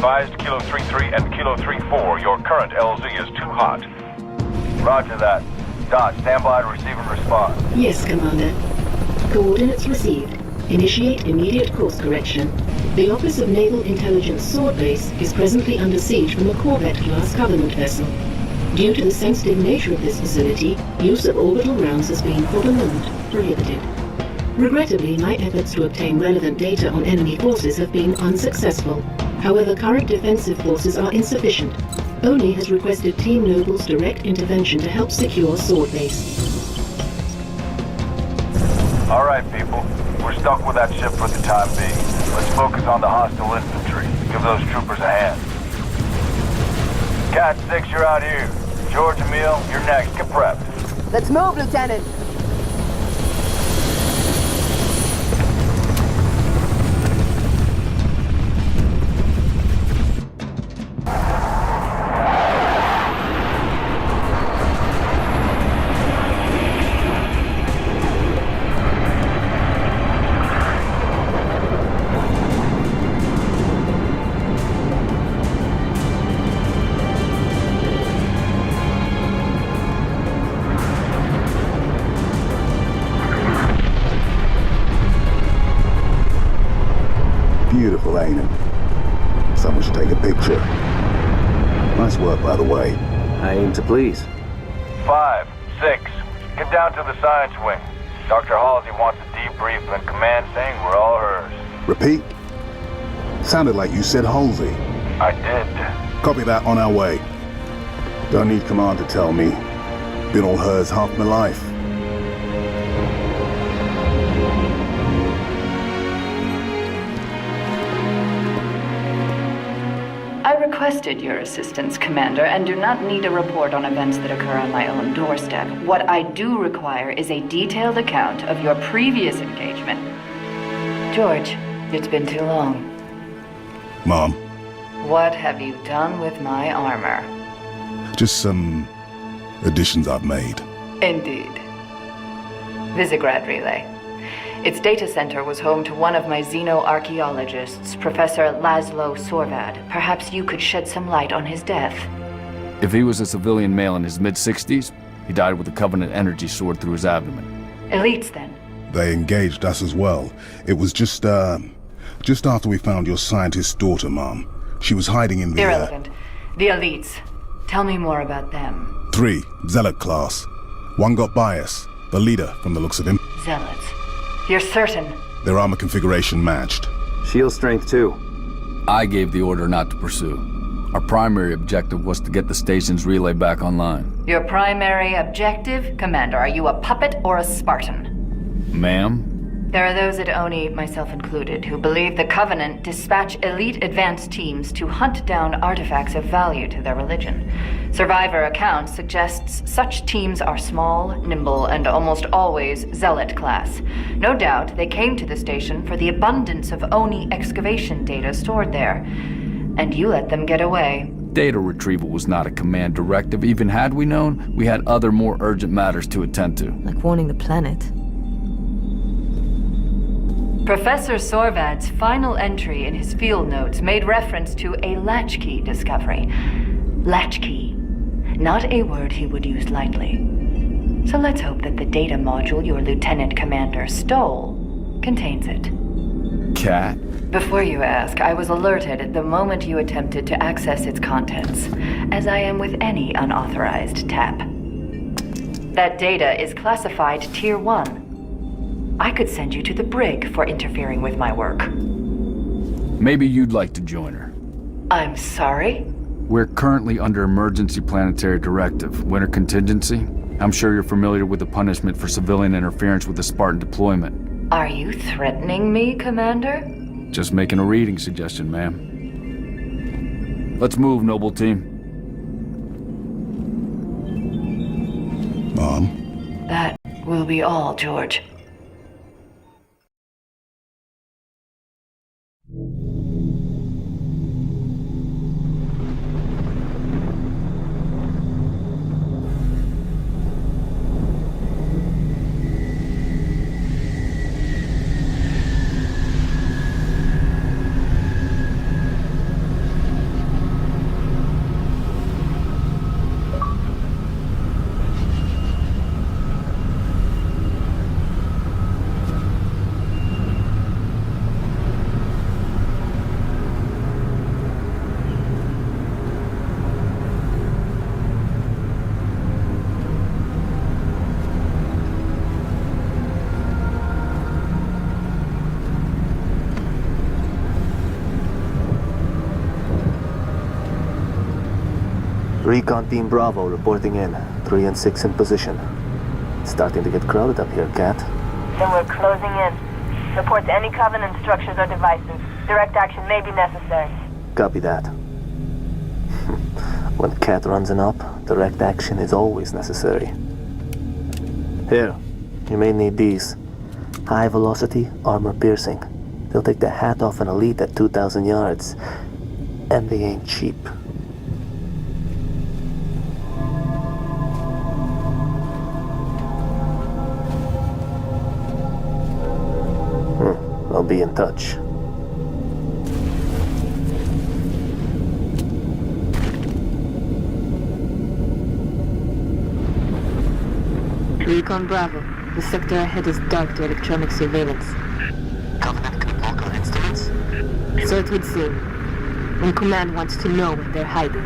advised Kilo 33 and Kilo 34. Your current LZ is too hot. Roger that. Dot, stand by to receive and respond. Yes, Commander. Coordinates received. Initiate immediate course correction. The Office of Naval Intelligence Sword Base is presently under siege from a Corvette-class Covenant vessel. Due to the sensitive nature of this facility, use of orbital rounds has been, for the moment, prohibited. Regrettably, my efforts to obtain relevant data on enemy forces have been unsuccessful. However, current defensive forces are insufficient. ONI has requested Team Noble's direct intervention to help secure Sword Base. All right, people. We're stuck with that ship for the time being. Let's focus on the hostile infantry. Give those troopers a hand. Cat 6, you're out here. George, Emil, you're next. Get prepped. Let's move, Lieutenant! Beautiful, ain't it? Someone should take a picture. Nice work, by the way. I aim to please. 5, 6, get down to the science wing. Dr. Halsey wants a debrief and command saying we're all hers. Repeat? Sounded like you said Halsey. I did. Copy that, on our way. Don't need command to tell me. Been all hers half my life. I requested your assistance, Commander, and do not need a report on events that occur on my own doorstep. What I do require is a detailed account of your previous engagement. George, it's been too long. Mom, What have you done with my armor? just some additions I've made. Indeed. Visegrad Relay. Its data center was home to one of my xenoarchaeologists, Professor Laszlo Sorvad. Perhaps you could shed some light on his death. If he was a civilian male in his mid-60s, he died with a Covenant energy sword through his abdomen. Elites, then? They engaged us as well. It was just after we found your scientist's daughter, Mom. She was hiding in the... Irrelevant. The elites. Tell me more about them. 3, Zealot class. One got bias. The leader, from the looks of him. Zealots. You're certain? Their armor configuration matched. Shield strength 2. I gave the order not to pursue. Our primary objective was to get the station's relay back online. Your primary objective? Commander, are you a puppet or a Spartan? Ma'am? There are those at ONI, myself included, who believe the Covenant dispatch elite advance teams to hunt down artifacts of value to their religion. Survivor accounts suggests such teams are small, nimble, and almost always Zealot class. No doubt they came to the station for the abundance of ONI excavation data stored there. And you let them get away. Data retrieval was not a command directive. Even had we known, we had other more urgent matters to attend to. Like warning the planet. Professor Sorvad's final entry in his field notes made reference to a latchkey discovery. Latchkey. Not a word he would use lightly. So let's hope that the data module your Lieutenant Commander stole contains it. Cat? Before you ask, I was alerted the moment you attempted to access its contents, as I am with any unauthorized tap. That data is classified Tier 1. I could send you to the brig for interfering with my work. Maybe you'd like to join her. I'm sorry? We're currently under emergency planetary directive, winter contingency. I'm sure you're familiar with the punishment for civilian interference with the Spartan deployment. Are you threatening me, Commander? Just making a reading suggestion, ma'am. Let's move, noble team. Mom? That will be all, George. Recon Team Bravo reporting in. 3 and 6 in position. It's starting to get crowded up here, Cat. Then we're closing in. Report to any Covenant structures or devices. Direct action may be necessary. Copy that. When Cat runs an op, direct action is always necessary. Here, you may need these. High velocity, armor piercing. They'll take the hat off an elite at 2,000 yards. And they ain't cheap. I'll be in touch. Recon Bravo. The sector ahead is dark to electronic surveillance. Covenant can block our instruments? So it would seem. And Command wants to know what they're hiding.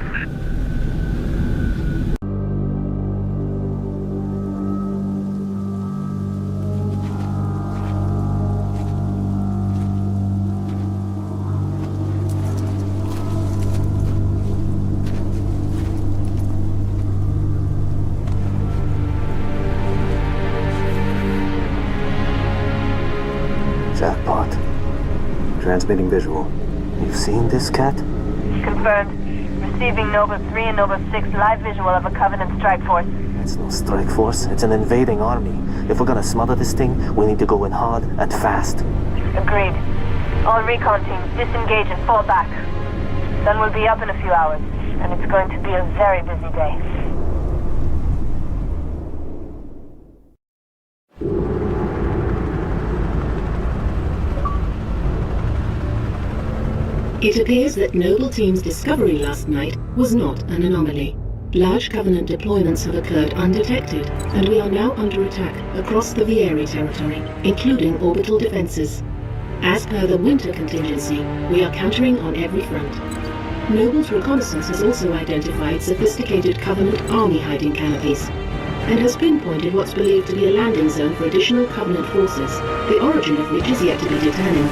Jackpot. Transmitting visual. You've seen this, Cat? Confirmed. Receiving Nova 3 and Nova 6 live visual of a Covenant strike force. It's no strike force. It's an invading army. If we're gonna smother this thing, we need to go in hard and fast. Agreed. All recon teams disengage and fall back. Sun will be up in a few hours, and it's going to be a very busy day. It appears that Noble Team's discovery last night was not an anomaly. Large Covenant deployments have occurred undetected, and we are now under attack across the Vieri territory, including orbital defenses. As per the winter contingency, we are countering on every front. Noble's reconnaissance has also identified sophisticated Covenant army hiding canopies, and has pinpointed what's believed to be a landing zone for additional Covenant forces, the origin of which is yet to be determined.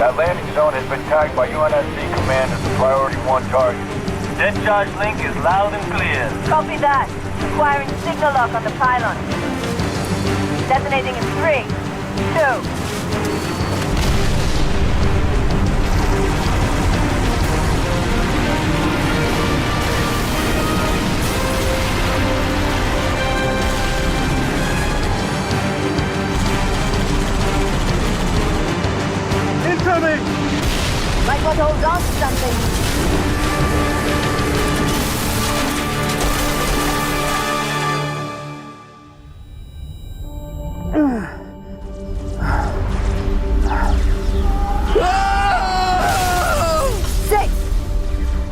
That landing zone has been tagged by UNSC Command as a priority 1 target. Discharge link is loud and clear. Copy that. Acquiring signal lock on the pylon. Detonating in 3, 2... Might want to hold on to something. Six!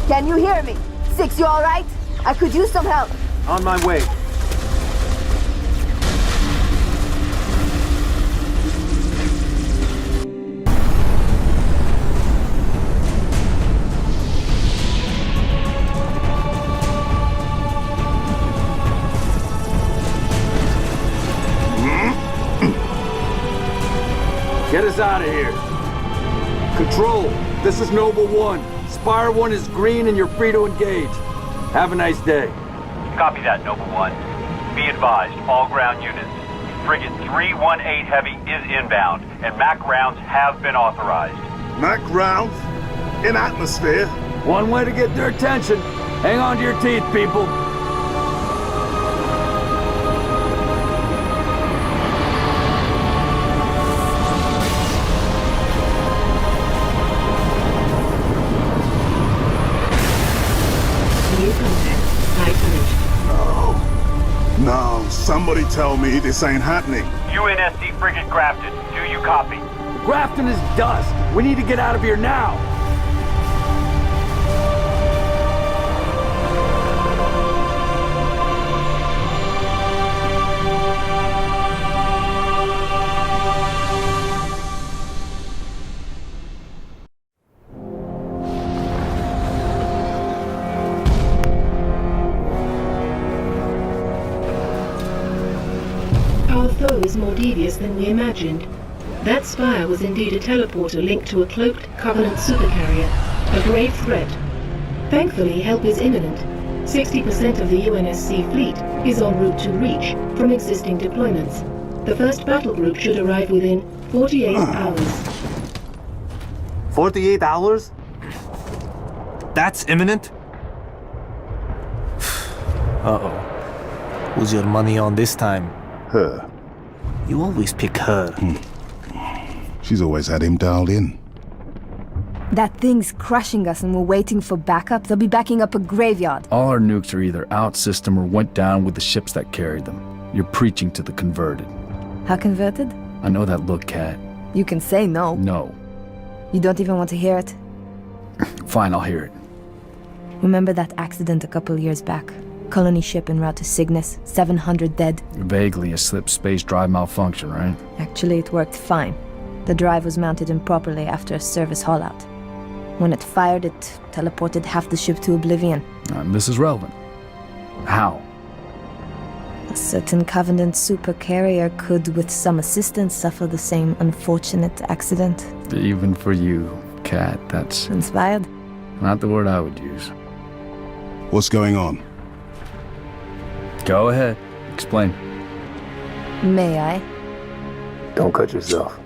Can you hear me? Six, you alright? I could use some help. On my way. Get us out of here. Control, this is Noble 1. Spire 1 is green and you're free to engage. Have a nice day. Copy that, Noble 1. Be advised, all ground units. Frigate 318 Heavy is inbound, and MAC rounds have been authorized. Mac rounds? In atmosphere? One way to get their attention. Hang on to your teeth, people. New contact. High tonnage. No, somebody tell me this ain't happening. UNSC Frigate Grafton, do you copy? Grafton is dust. We need to get out of here now. is more devious than we imagined. That spire was indeed a teleporter linked to a cloaked Covenant supercarrier, a grave threat. Thankfully, help is imminent. 60% of the UNSC fleet is en route to Reach from existing deployments. The first battle group should arrive within 48 hours. 48 hours? That's imminent? Uh-oh. Who's your money on this time? Her. You always pick her. She's always had him dialed in. That thing's crushing us and we're waiting for backup. They'll be backing up a graveyard. All our nukes are either out system or went down with the ships that carried them. You're preaching to the converted. How converted? I know that look, Kat. You can say no. No. You don't even want to hear it. Fine, I'll hear it. Remember that accident a couple years back? Colony ship en route to Cygnus, 700 dead. Vaguely a slip space drive malfunction, right? Actually, it worked fine. The drive was mounted improperly after a service haul-out. When it fired, it teleported half the ship to oblivion. This is relevant. How? A certain Covenant supercarrier could, with some assistance, suffer the same unfortunate accident. Even for you, Kat, that's Inspired? not the word I would use. What's going on? Go ahead. Explain. May I? Don't cut yourself.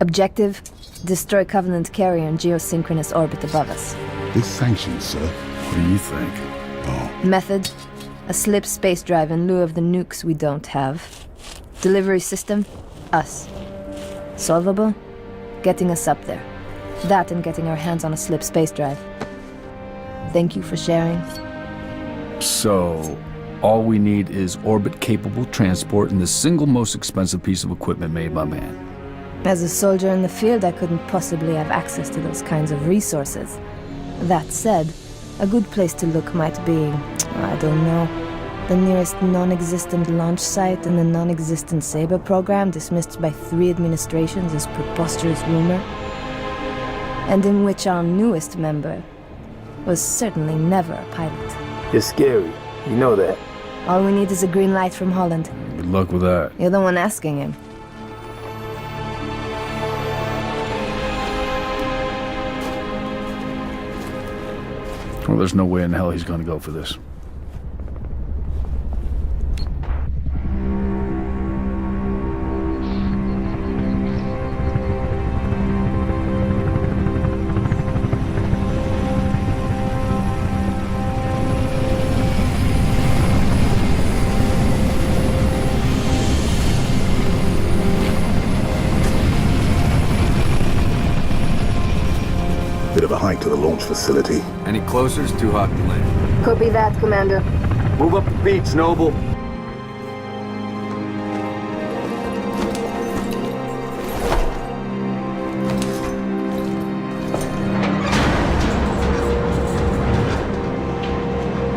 Objective: destroy Covenant carrier in geosynchronous orbit above us. This sanctions, sir. What do you think? Oh, Method: a slip space drive in lieu of the nukes we don't have. Delivery system: us. Solvable: getting us up there. That and getting our hands on a slip space drive. Thank you for sharing. So, all we need is orbit-capable transport and the single most expensive piece of equipment made by man. As a soldier in the field, I couldn't possibly have access to those kinds of resources. That said, a good place to look might be, I don't know, the nearest non-existent launch site in the non-existent Saber program dismissed by 3 administrations as preposterous rumor, and in which our newest member was certainly never a pilot. You're scary. You know that. All we need is a green light from Holland. Good luck with that. You're the one asking him. Well, there's no way in hell he's gonna go for this. bit of a hike to the launch facility. Any closer is too hot to land. Copy that, Commander. Move up the beach, Noble.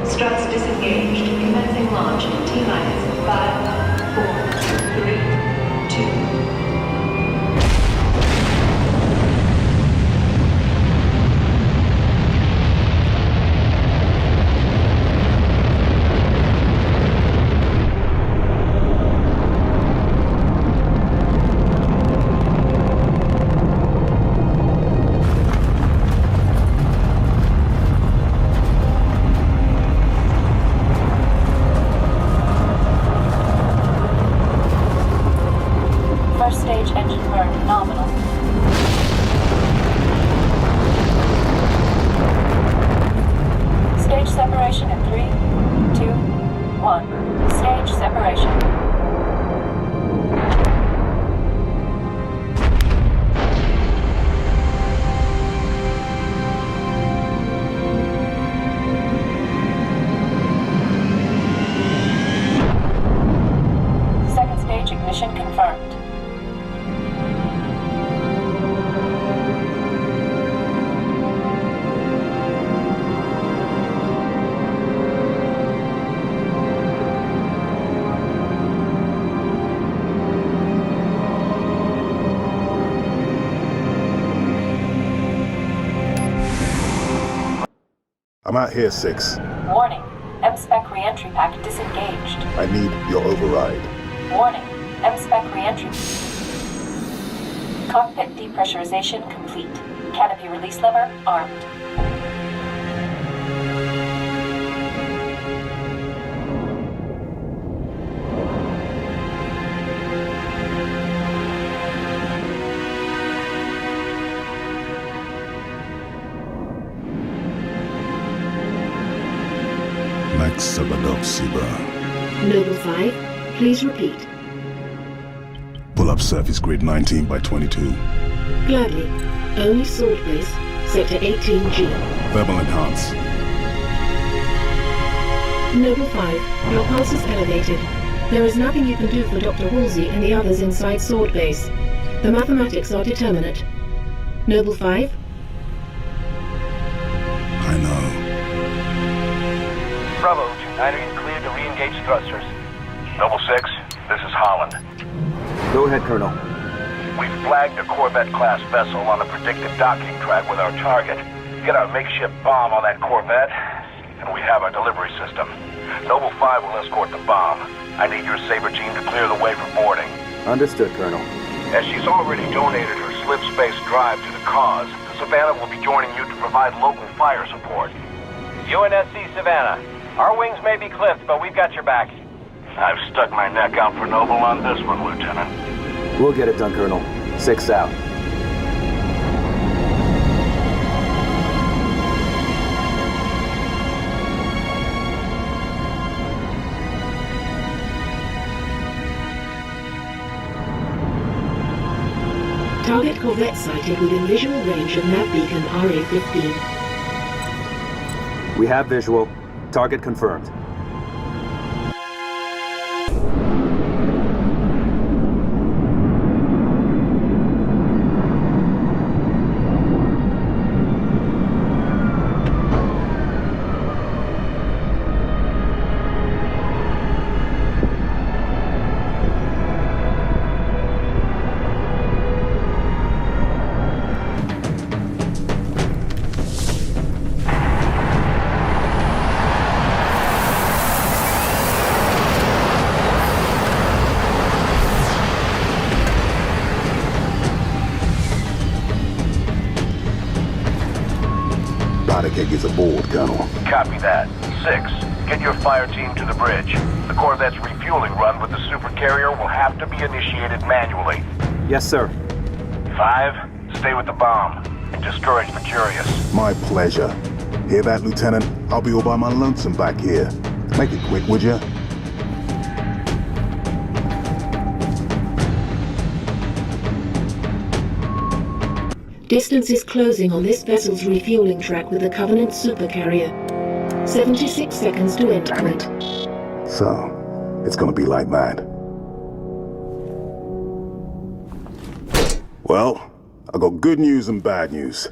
Struts disengaged. Commencing launch in T-minus 5, 4, 3, 2. First stage engine burn nominal. Stage separation in 3, 2, 1. Stage separation. Second stage ignition confirmed. I'm out here, 6. Warning. M-Spec re-entry pack disengaged. I need your override. Warning, M-spec re-entry. Cockpit depressurization complete. Canopy release lever armed. Max Sabadov-Siba. Noble 5, please repeat. Pull up surface grid 19 by 22. Gladly. Only sword base, sector 18G. Thermal enhance. Noble 5, your pulse is elevated. There is nothing you can do for Dr. Halsey and the others inside sword base. The mathematics are determinate. Noble 5? I know. Bravo, 2-9, you're cleared to re-engage thrusters. Noble 6, this is Holland. Go ahead, Colonel. We've flagged a Corvette-class vessel on the predicted docking track with our target. Get our makeshift bomb on that Corvette, and we have our delivery system. Noble 5 will escort the bomb. I need your Saber team to clear the way for boarding. Understood, Colonel. As she's already donated her slip space drive to the cause, Savannah will be joining you to provide local fire support. UNSC Savannah. Our wings may be clipped, but we've got your back. I've stuck my neck out for Noble on this one, Lieutenant. We'll get it done, Colonel. 6 out. Target Corvette sighted within visual range of nav beacon RA-15. We have visual. Target confirmed. Is aboard, Colonel. Copy that. 6, get your fire team to the bridge. The Corvette's refueling run with the supercarrier will have to be initiated manually. Yes, sir. 5, stay with the bomb. Discourage the curious. My pleasure. Hear that, Lieutenant? I'll be all by my lonesome back here. Make it quick, would ya? Distance is closing on this vessel's refueling track with the Covenant supercarrier. 76 seconds to endpoint. So, it's gonna be like that. Well, I got good news and bad news.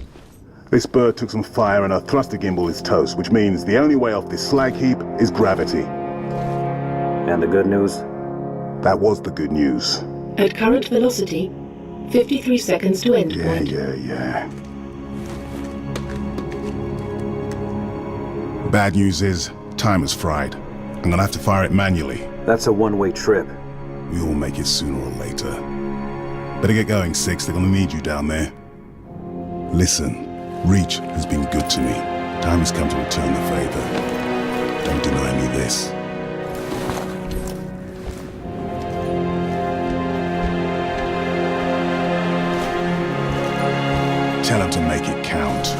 This bird took some fire and our thruster gimbal is toast, which means the only way off this slag heap is gravity. And the good news? That was the good news. At current velocity, 53 seconds to endpoint. Yeah. Bad news is, time is fried. I'm gonna have to fire it manually. That's a one-way trip. We all make it sooner or later. Better get going, 6. They're gonna need you down there. Listen, Reach has been good to me. Time has come to return the favor. Don't deny me this. Tell him to make it count.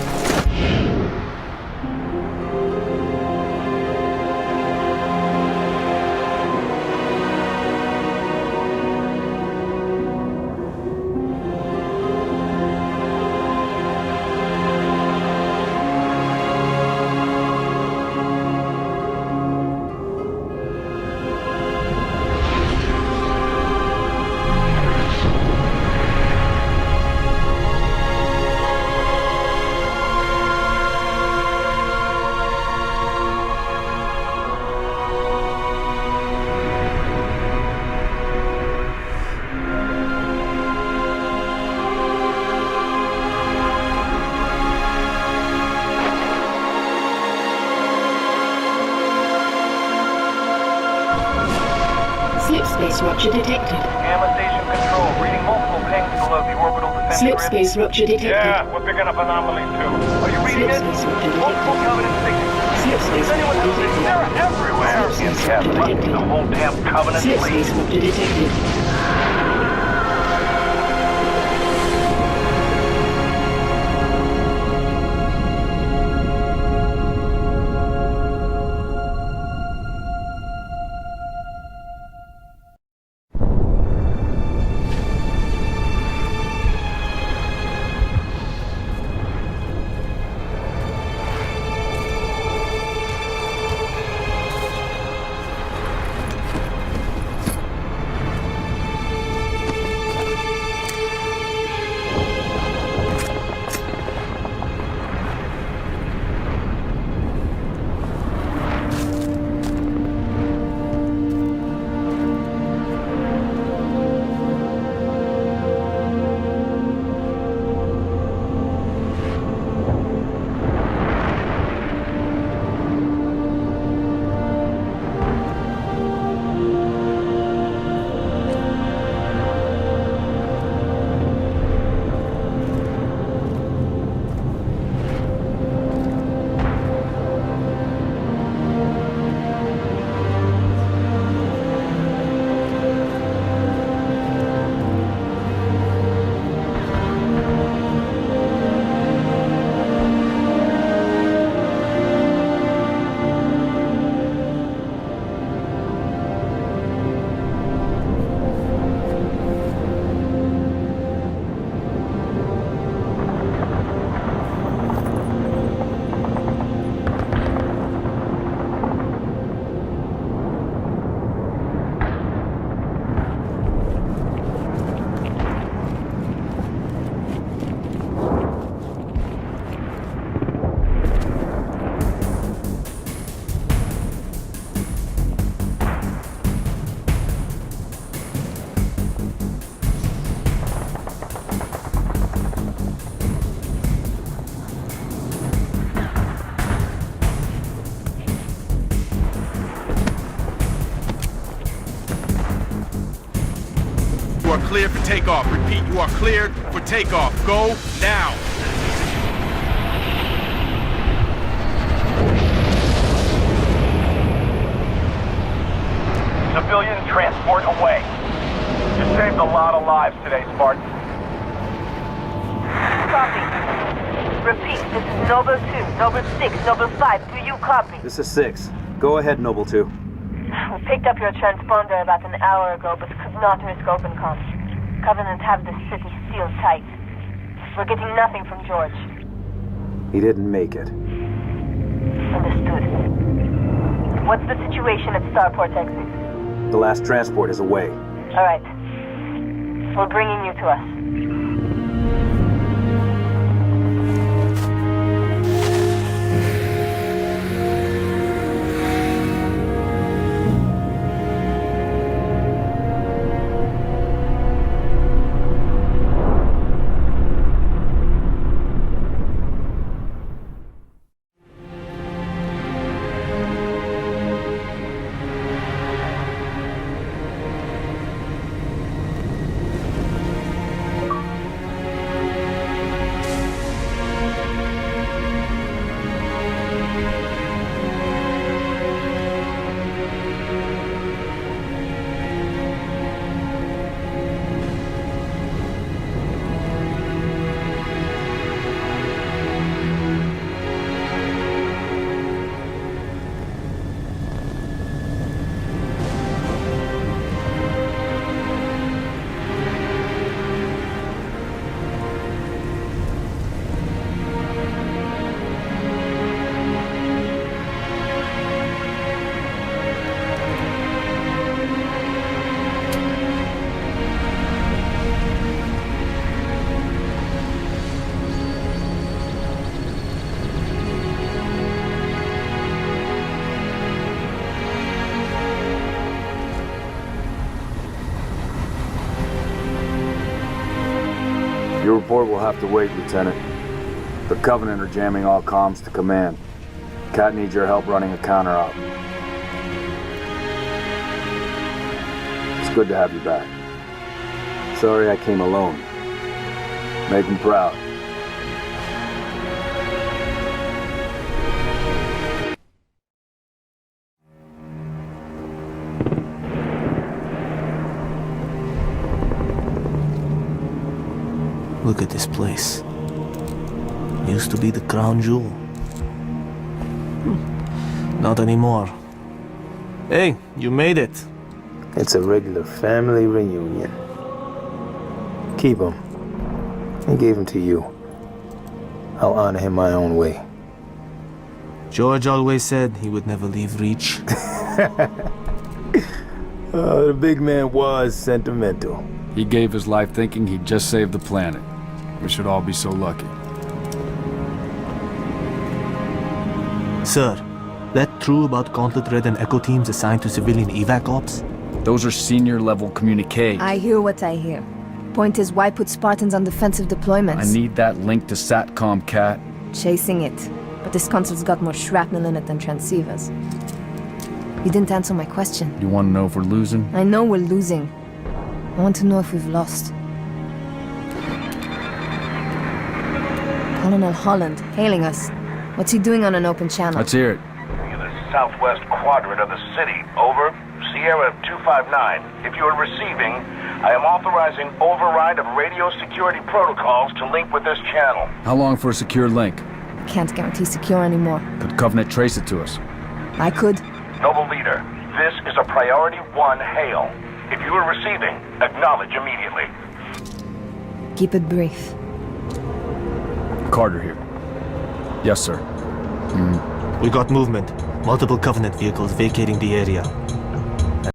space rupture detected. Gamma station control, reading multiple pings below the orbital defense Slip grid. space rupture detected. Yeah, we're picking up anomalies too. Are you reading Slip it? space rupture Multiple detected. covenant signatures. Slip space Does anyone rupture have these? detected. They're everywhere. Slip space Yeah, rupture fuck detected. the whole damn covenant, Slip please. space rupture detected. You are cleared for takeoff. Repeat, you are cleared for takeoff. Go now. Civilian transport away. You saved a lot of lives today, Spartan. Copy. Repeat, this is Noble 2, Noble 6, Noble 5. Do you copy? This is 6. Go ahead, Noble 2. We picked up your transponder about an hour ago, but could not risk open comms. Covenant have the city sealed tight. We're getting nothing from George. He didn't make it. Understood. What's the situation at Starport exit? The last transport is away. All right. We're bringing you to us. Your report will have to wait, Lieutenant. The Covenant are jamming all comms to command. Cat needs your help running a counter-op. It's good to have you back. Sorry I came alone. Make him proud. Look at this place. Used to be the crown jewel. Not anymore. Hey, you made it. It's a regular family reunion. Keep him. He gave him to you. I'll honor him my own way. George always said he would never leave Reach. The big man was sentimental. He gave his life thinking he'd just saved the planet. We should all be so lucky. Sir, that true about Gauntlet Red and Echo teams assigned to civilian evac ops? Those are senior level communiques. I hear what I hear. Point is, why put Spartans on defensive deployments? I need that link to SATCOM, Cat. Chasing it. But this console's got more shrapnel in it than transceivers. You didn't answer my question. You want to know if we're losing? I know we're losing. I want to know if we've lost. Colonel Holland, hailing us. What's he doing on an open channel? Let's hear it. In the southwest quadrant of the city. Over. Sierra 259. If you are receiving, I am authorizing override of radio security protocols to link with this channel. How long for a secure link? Can't guarantee secure anymore. Could Covenant trace it to us? I could. Noble Leader, this is a Priority 1 hail. If you are receiving, acknowledge immediately. Keep it brief. Carter here. Yes, sir. We got movement. Multiple Covenant vehicles vacating the area.